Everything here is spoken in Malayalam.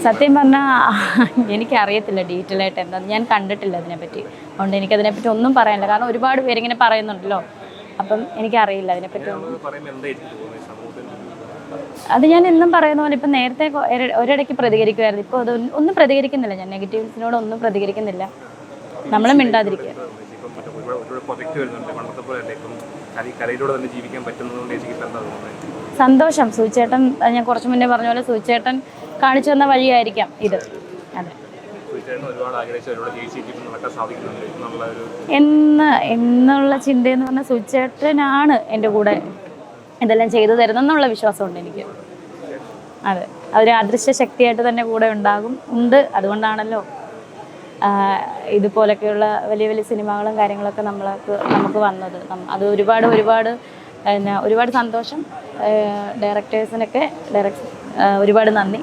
സത്യം പറഞ്ഞാൽ എനിക്കറിയത്തില്ല ഡീറ്റെയിൽ ആയിട്ട് എന്താണെന്ന്, ഞാൻ കണ്ടിട്ടില്ല അതിനെപ്പറ്റി. അതുകൊണ്ട് എനിക്കതിനെപ്പറ്റി ഒന്നും പറയാനില്ല. കാരണം ഒരുപാട് പേരിങ്ങനെ പറയുന്നുണ്ടല്ലോ, അപ്പം എനിക്കറിയില്ല അതിനെപ്പറ്റി ഒന്നും. അത് ഞാൻ എന്നും പറയുന്ന പോലെ ഇപ്പം നേരത്തെ ഒരിടയ്ക്ക് പ്രതികരിക്കുമായിരുന്നു, ഇപ്പോൾ അത് ഒന്നും പ്രതികരിക്കുന്നില്ല. ഞാൻ നെഗറ്റീവ്സിനോട് ഒന്നും പ്രതികരിക്കുന്നില്ല. നമ്മൾ മിണ്ടാതിരിക്കുക. സന്തോഷം. സൂചേട്ടൻ, ഞാൻ കുറച്ച് മുന്നേ പറഞ്ഞ പോലെ സൂചേട്ടൻ കാണിച്ചു തന്ന വഴിയായിരിക്കാം ഇത്. അതെ, എന്നുള്ള ചിന്തയെന്ന് പറഞ്ഞാൽ സൂചേട്ടനാണ് എൻ്റെ കൂടെ ഇതെല്ലാം ചെയ്തു തരുന്നെന്നുള്ള വിശ്വാസമുണ്ട് എനിക്ക്. അതെ, അതൊരു അദൃശ്യ ശക്തിയായിട്ട് തന്നെ കൂടെ ഉണ്ട്. അതുകൊണ്ടാണല്ലോ ഇതുപോലൊക്കെയുള്ള വലിയ വലിയ സിനിമകളും കാര്യങ്ങളൊക്കെ നമുക്ക് വന്നത്. അത് ഒരുപാട് സന്തോഷം. ഡയറക്ടേഴ്സിനൊക്കെ ഒരുപാട് നന്ദി.